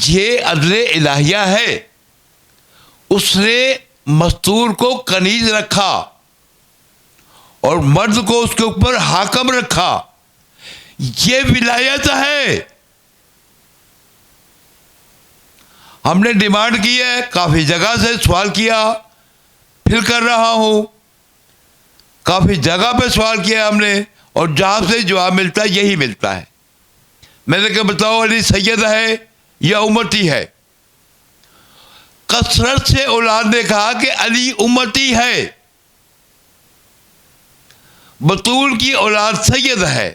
یہ عدل الہیہ ہے. اس نے مستور کو کنیز رکھا اور مرد کو اس کے اوپر حاکم رکھا. یہ ولایت ہے. ہم نے ڈیمانڈ کی ہے, کافی جگہ سے سوال کیا, پھر کر رہا ہوں, کافی جگہ پہ سوال کیا ہم نے, اور جہاں سے جواب ملتا ہے یہی ملتا ہے. میں نے کہا بتاؤ علی سید ہے یا امتی ہے؟ کثرت سے اولاد نے کہا کہ علی امتی ہے. بطول کی اولاد سید ہے.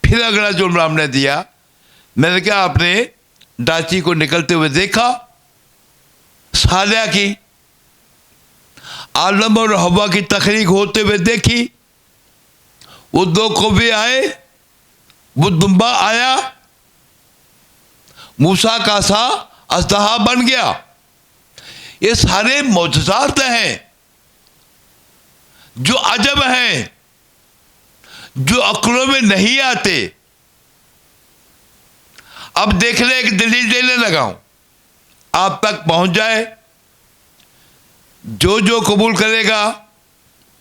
پھر اگلا جملہ ہم نے دیا, میں نے کہا آپ نے ڈاچی کو نکلتے ہوئے دیکھا, صالحہ کی, آدم اور حوا کی تخلیق ہوتے ہوئے دیکھی, وہ دو کوے آئے, وہ دمبا آیا, موسیٰ کا سا اژدہا بن گیا. یہ سارے معجزات ہیں جو عجب ہیں, جو عقلوں میں نہیں آتے. اب دیکھ لیں, ایک دلیل دینے لگا ہوں, آپ تک پہنچ جائے. جو قبول کرے گا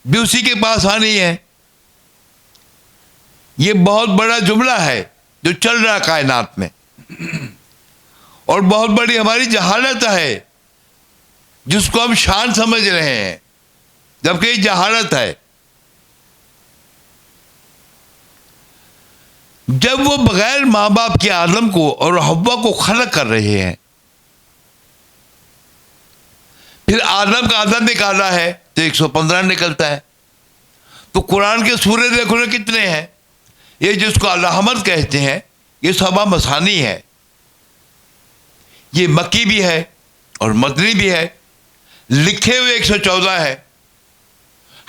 بھی اسی کے پاس آنی ہے. یہ بہت بڑا جملہ ہے جو چل رہا کائنات میں, اور بہت بڑی ہماری جہالت ہے جس کو ہم شان سمجھ رہے ہیں, جبکہ یہ جہالت ہے. جب وہ بغیر ماں باپ کے آدم کو اور حوا کو خلق کر رہے ہیں, پھر آدم کا عدد نکالا ہے تو 115 نکلتا ہے. تو قرآن کے سورے دیکھو نا کتنے ہیں. یہ جس کو الحمد کہتے ہیں یہ سبا مثانی ہے. یہ مکی بھی ہے اور مدنی بھی ہے. لکھے ہوئے 114 ہے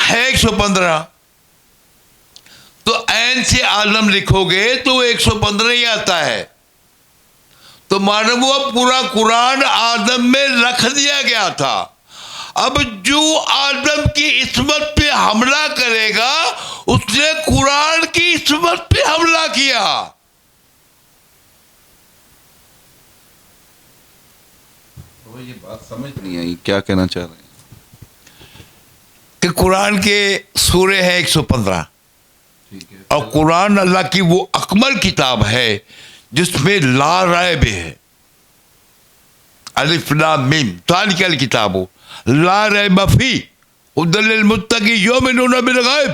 115. تو عین سے عالم لکھو گے تو وہ 115 ہی آتا ہے. تو معلوم ہوا پورا قرآن آدم میں رکھ دیا گیا تھا. اب جو آدم کی عصمت پہ حملہ کرے گا اس نے قرآن کی عصمت پہ حملہ کیا. تو یہ بات سمجھ نہیں آئی, کیا کہنا چاہ رہے ہیں؟ کہ قرآن کے سورے ہیں 115, اور قرآن اللہ کی وہ اکمل کتاب ہے جس میں لا ریب ہے. الف لام میم ذالک الکتاب لا ریب فیہ ھدی للمتقین یؤمنون بالغیب.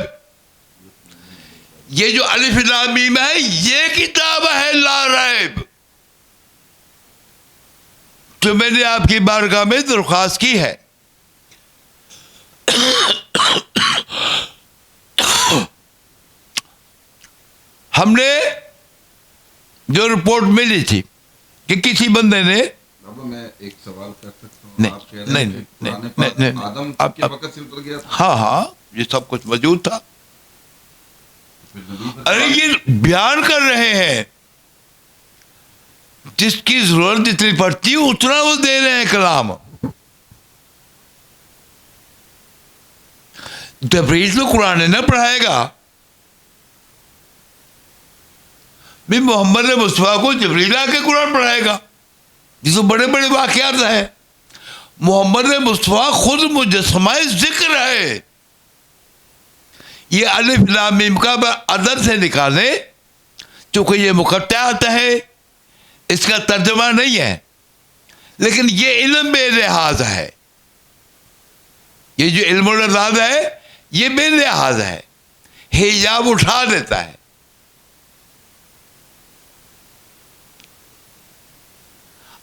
یہ جو الف لام میم ہے یہ کتاب ہے لا ریب. تو میں نے آپ کی بارگاہ میں درخواست کی ہے, ہم نے جو رپورٹ ملی تھی کہ کسی بندے نے, میں ایک سوال کر سکتا ہوں؟ نہیں, آدم کے وقت سے اتر گیا تھا. ہاں یہ سب کچھ موجود تھا. ارے یہ بیان کر رہے ہیں, جس کی ضرورت جتنی پڑتی اتنا وہ دے رہے ہیں کلام. جبریل تو قرآن نہ پڑھائے گا, بھی محمد مصطفیٰ کو جبریل آ کے قرآن پڑھائے گا. جس میں بڑے بڑے واقعات ہیں. محمد مصطفیٰ خود مجسمہ ذکر ہے. یہ الف لام میم کا عدد سے نکالے, چونکہ یہ مقطعات ہے, اس کا ترجمہ نہیں ہے, لیکن یہ علم بے لحاظ ہے. یہ جو علم الرزاز ہے یہ بے لحاظ ہے, حجاب اٹھا دیتا ہے.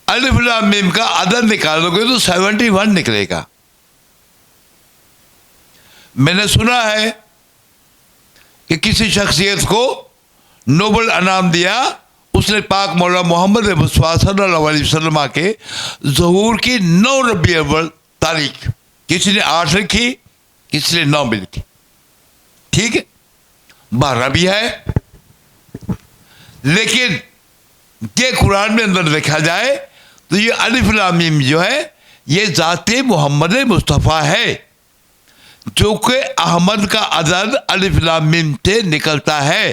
الف لام میم کا عدد نکالو گے تو 71 نکلے گا. میں نے سنا ہے کہ کسی شخصیت کو نوبل انعام دیا, اس نے پاک مولا محمد مصطفیٰ صلی اللہ علیہ وسلم کے ظہور کی 9 ربیع الاول تاریخ, کسی نے 8 لکھی, کسی نے 9 بھی لکھی. ٹھیک ہے, 12 بھی ہے, لیکن یہ قرآن میں اندر دیکھا جائے تو یہ الف لام میم جو ہے یہ ذات محمد مصطفیٰ ہے, جو کہ احمد کا عدد الف لام میم سے نکلتا ہے.